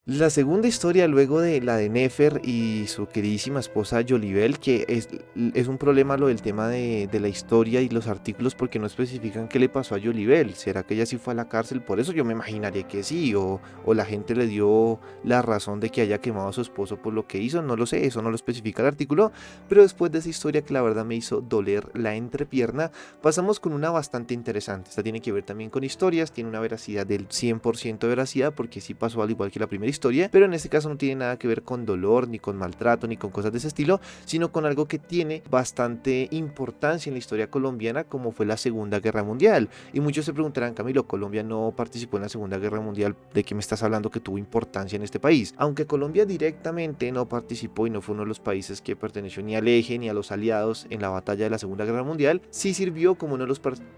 La segunda historia, luego de la de Nefer y su queridísima esposa Jolibel, que es un problema lo del tema de la historia y los artículos porque no especifican qué le pasó a Jolibel. ¿Será que ella sí fue a la cárcel? Por eso yo me imaginaría que sí, o la gente le dio la razón de que haya quemado a su esposo por lo que hizo, no lo sé, eso no lo especifica el artículo, pero después de esa historia que la verdad me hizo doler la entrepierna, pasamos con una bastante interesante. Esta tiene que ver también con historias, tiene una veracidad del 100% de veracidad porque sí pasó al igual que la primera historia, pero en este caso no tiene nada que ver con dolor, ni con maltrato, ni con cosas de ese estilo, sino con algo que tiene bastante importancia en la historia colombiana, como fue la Segunda Guerra Mundial. Y muchos se preguntarán, Camilo, Colombia no participó en la Segunda Guerra Mundial, ¿de qué me estás hablando que tuvo importancia en este país? Aunque Colombia directamente no participó y no fue uno de los países que perteneció ni al eje ni a los aliados en la batalla de la Segunda Guerra Mundial, sí sirvió como uno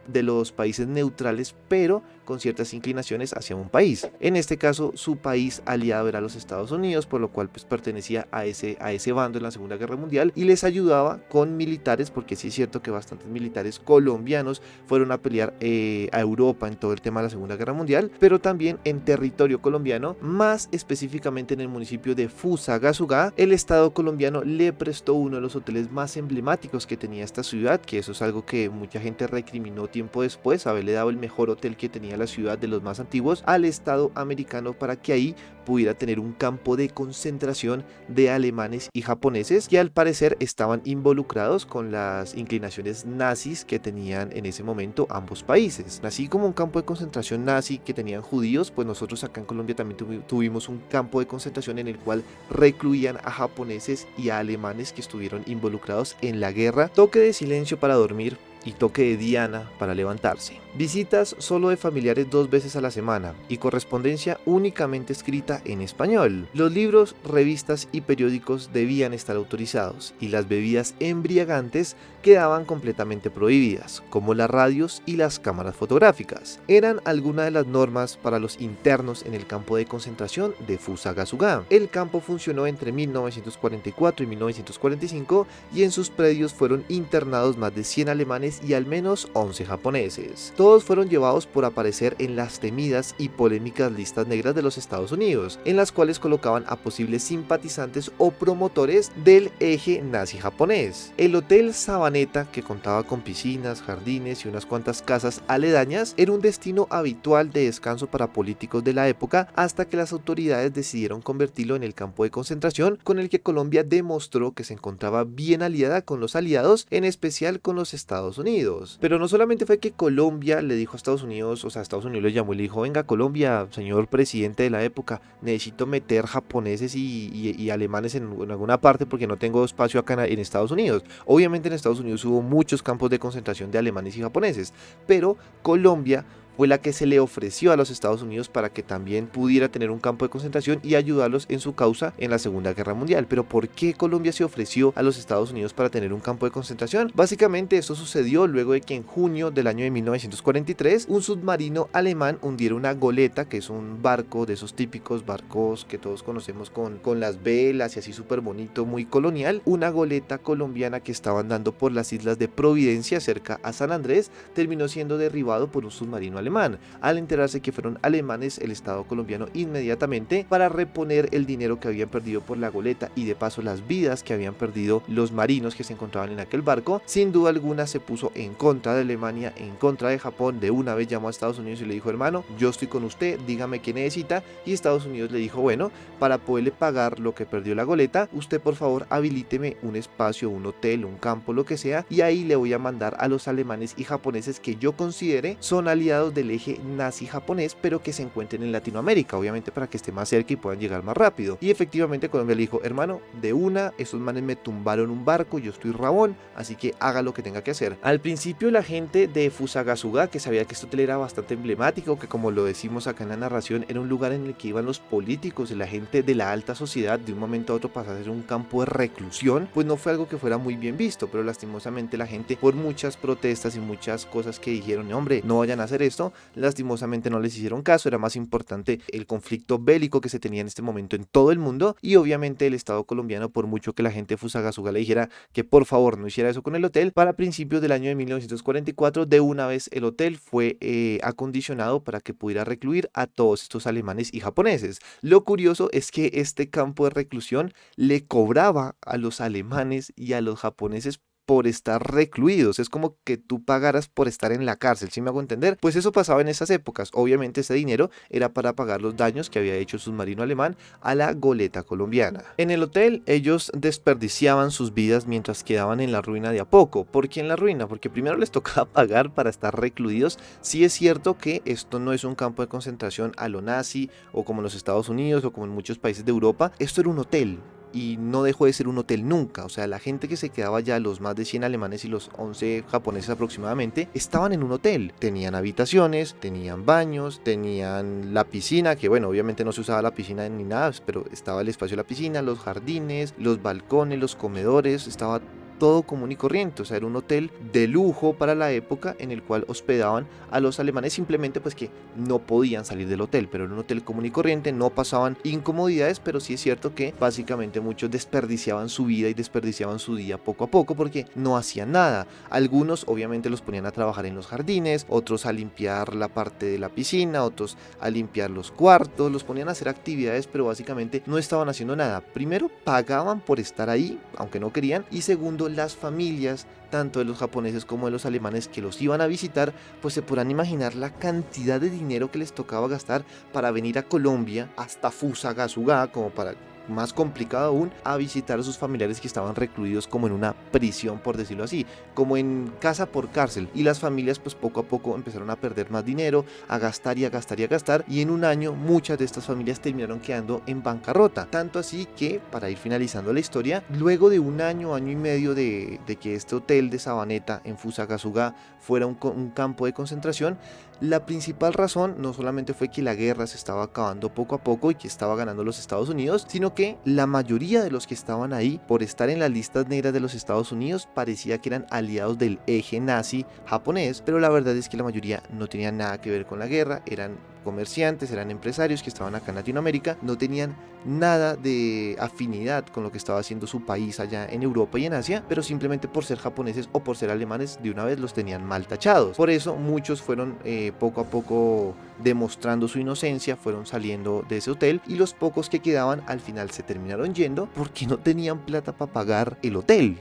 de los países neutrales, pero con ciertas inclinaciones hacia un país. En este caso, su país aliado era los Estados Unidos, por lo cual pues pertenecía a ese bando en la Segunda Guerra Mundial y les ayudaba con militares, porque sí es cierto que bastantes militares colombianos fueron a pelear a Europa en todo el tema de la Segunda Guerra Mundial, pero también en territorio colombiano, más específicamente en el municipio de Fusagasugá, el Estado colombiano le prestó uno de los hoteles más emblemáticos que tenía esta ciudad, que eso es algo que mucha gente recriminó tiempo después, haberle dado el mejor hotel que tenía la ciudad de los más antiguos al Estado americano para que ahí pudiera tener un campo de concentración de alemanes y japoneses que al parecer estaban involucrados con las inclinaciones nazis que tenían en ese momento ambos países. Así como un campo de concentración nazi que tenían judíos, pues nosotros acá en Colombia también tuvimos un campo de concentración en el cual recluían a japoneses y a alemanes que estuvieron involucrados en la guerra. Toque de silencio para dormir y toque de Diana para levantarse. Visitas solo de familiares 2 veces a la semana y correspondencia únicamente escrita en español. Los libros, revistas y periódicos debían estar autorizados y las bebidas embriagantes quedaban completamente prohibidas, como las radios y las cámaras fotográficas. Eran algunas de las normas para los internos en el campo de concentración de Fusagasugá. El campo funcionó entre 1944 y 1945 y en sus predios fueron internados más de 100 alemanes y al menos 11 japoneses. Todos fueron llevados por aparecer en las temidas y polémicas listas negras de los Estados Unidos, en las cuales colocaban a posibles simpatizantes o promotores del eje nazi japonés. El Hotel Sabaneta, que contaba con piscinas, jardines y unas cuantas casas aledañas, era un destino habitual de descanso para políticos de la época hasta que las autoridades decidieron convertirlo en el campo de concentración con el que Colombia demostró que se encontraba bien aliada con los aliados, en especial con los Estados Unidos. Pero no solamente fue que Colombia le dijo a Estados Unidos, o sea, Estados Unidos le llamó y le dijo, venga Colombia, señor presidente de la época, necesito meter japoneses y alemanes en alguna parte porque no tengo espacio acá en Estados Unidos. Obviamente en Estados Unidos hubo muchos campos de concentración de alemanes y japoneses, pero Colombia fue la que se le ofreció a los Estados Unidos para que también pudiera tener un campo de concentración y ayudarlos en su causa en la Segunda Guerra Mundial. Pero ¿por qué Colombia se ofreció a los Estados Unidos para tener un campo de concentración? Básicamente esto sucedió luego de que en junio del año de 1943 un submarino alemán hundiera una goleta, que es un barco de esos típicos barcos que todos conocemos con las velas y así súper bonito, muy colonial. Una goleta colombiana que estaba andando por las islas de Providencia cerca a San Andrés terminó siendo derribado por un submarino alemán. Al enterarse que fueron alemanes, el Estado colombiano inmediatamente, para reponer el dinero que habían perdido por la goleta y de paso las vidas que habían perdido los marinos que se encontraban en aquel barco, sin duda alguna se puso en contra de Alemania, en contra de Japón. De una vez llamó a Estados Unidos y le dijo, hermano, yo estoy con usted, dígame qué necesita, y Estados Unidos le dijo, bueno, para poderle pagar lo que perdió la goleta, usted por favor habilíteme un espacio, un hotel, un campo, lo que sea, y ahí le voy a mandar a los alemanes y japoneses que yo considere son aliados del eje nazi japonés, pero que se encuentren en Latinoamérica, obviamente para que esté más cerca y puedan llegar más rápido. Y efectivamente Colombia le dijo, hermano, de una, esos manes me tumbaron un barco, yo estoy rabón, así que haga lo que tenga que hacer. Al principio la gente de Fusagasugá, que sabía que este hotel era bastante emblemático, que como lo decimos acá en la narración, era un lugar en el que iban los políticos y la gente de la alta sociedad, de un momento a otro pasar a ser un campo de reclusión, pues no fue algo que fuera muy bien visto, pero lastimosamente la gente, por muchas protestas y muchas cosas que dijeron, hombre, no vayan a hacer esto, esto, lastimosamente no les hicieron caso, era más importante el conflicto bélico que se tenía en este momento en todo el mundo, y obviamente el Estado colombiano, por mucho que la gente de Fusagasugá le dijera que por favor no hiciera eso con el hotel, para principios del año de 1944 de una vez el hotel fue acondicionado para que pudiera recluir a todos estos alemanes y japoneses. Lo curioso es que este campo de reclusión le cobraba a los alemanes y a los japoneses por estar recluidos. Es como que tú pagaras por estar en la cárcel, ¿sí me hago entender? Pues eso pasaba en esas épocas. Obviamente ese dinero era para pagar los daños que había hecho el submarino alemán a la goleta colombiana. En el hotel ellos desperdiciaban sus vidas mientras quedaban en la ruina de a poco. ¿Por qué en la ruina? Porque primero les tocaba pagar para estar recluidos. Sí es cierto que esto no es un campo de concentración a lo nazi o como en los Estados Unidos o como en muchos países de Europa. Esto era un hotel. Y no dejó de ser un hotel nunca. O sea, la gente que se quedaba allá, los más de 100 alemanes y los 11 japoneses aproximadamente, estaban en un hotel. Tenían habitaciones, tenían baños, tenían la piscina, que bueno, obviamente no se usaba la piscina ni nada, pero estaba el espacio de la piscina, los jardines, los balcones, los comedores, estaba todo común y corriente. O sea, era un hotel de lujo para la época en el cual hospedaban a los alemanes simplemente pues que no podían salir del hotel, pero era un hotel común y corriente, no pasaban incomodidades, pero sí es cierto que básicamente muchos desperdiciaban su vida y desperdiciaban su día poco a poco porque no hacían nada. Algunos obviamente los ponían a trabajar en los jardines, otros a limpiar la parte de la piscina, otros a limpiar los cuartos, los ponían a hacer actividades, pero básicamente no estaban haciendo nada. Primero pagaban por estar ahí, aunque no querían, y segundo, las familias, tanto de los japoneses como de los alemanes que los iban a visitar, pues se podrán imaginar la cantidad de dinero que les tocaba gastar para venir a Colombia, hasta Fusagasugá, como para más complicado aún, a visitar a sus familiares que estaban recluidos como en una prisión, por decirlo así, como en casa por cárcel, y las familias pues poco a poco empezaron a perder más dinero, a gastar y a gastar y a gastar, y en un año muchas de estas familias terminaron quedando en bancarrota, tanto así que, para ir finalizando la historia, luego de un año, año y medio de que este hotel de Sabaneta en Fusagasugá fuera un campo de concentración, la principal razón no solamente fue que la guerra se estaba acabando poco a poco y que estaba ganando los Estados Unidos, sino que la mayoría de los que estaban ahí, por estar en las listas negras de los Estados Unidos, parecía que eran aliados del eje nazi japonés, pero la verdad es que la mayoría no tenían nada que ver con la guerra, eran comerciantes, eran empresarios que estaban acá en Latinoamérica, no tenían nada de afinidad con lo que estaba haciendo su país allá en Europa y en Asia, pero simplemente por ser japoneses o por ser alemanes de una vez los tenían mal tachados. Por eso muchos fueron poco a poco demostrando su inocencia, fueron saliendo de ese hotel, y los pocos que quedaban al final se terminaron yendo porque no tenían plata para pagar el hotel.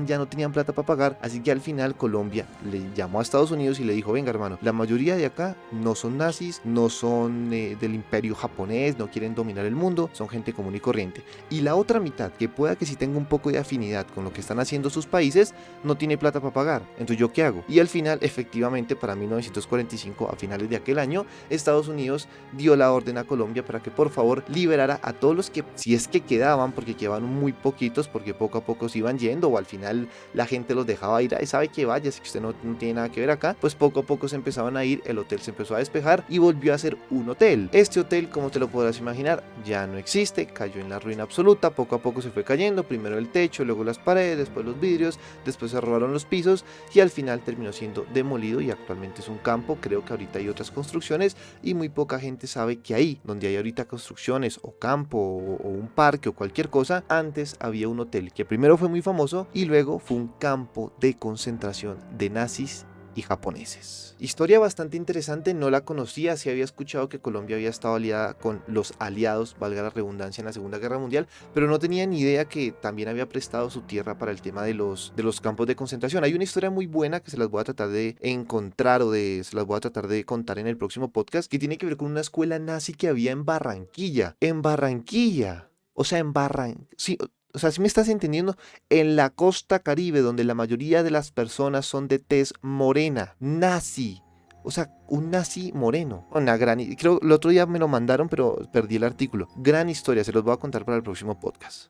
Ya no tenían plata para pagar, así que al final Colombia le llamó a Estados Unidos y le dijo: venga hermano, la mayoría de acá no son nazis, no son del imperio japonés, no quieren dominar el mundo, son gente común y corriente, y la otra mitad, que pueda que sí tenga un poco de afinidad con lo que están haciendo sus países, no tiene plata para pagar, entonces ¿yo qué hago? Y al final, efectivamente, para 1945, a finales de aquel año, Estados Unidos dio la orden a Colombia para que por favor liberara a todos los que, si es que quedaban, porque quedaban muy poquitos, porque poco a poco se iban yendo, o al final la gente los dejaba ir, sabe que vaya, si usted no tiene nada que ver acá, pues poco a poco se empezaban a ir, el hotel se empezó a despejar y volvió a ser un hotel. Este hotel, como te lo podrás imaginar, ya no existe, cayó en la ruina absoluta, poco a poco se fue cayendo, primero el techo, luego las paredes, después los vidrios, después se robaron los pisos y al final terminó siendo demolido y actualmente es un campo. Creo que ahorita hay otras construcciones y muy poca gente sabe que ahí, donde hay ahorita construcciones o campo o un parque o cualquier cosa, antes había un hotel que primero fue muy famoso y luego fue un campo de concentración de nazis y japoneses. Historia bastante interesante, no la conocía, sí había escuchado que Colombia había estado aliada con los aliados, valga la redundancia, en la Segunda Guerra Mundial, pero no tenía ni idea que también había prestado su tierra para el tema de los campos de concentración. Hay una historia muy buena que se las voy a tratar de encontrar se las voy a tratar de contar en el próximo podcast, que tiene que ver con una escuela nazi que había en Barranquilla. O sea, sí, o sea, si me estás entendiendo, en la costa Caribe, donde la mayoría de las personas son de tez morena, nazi, o sea, un nazi moreno. Creo el otro día me lo mandaron, pero perdí el artículo. Gran historia, se los voy a contar para el próximo podcast.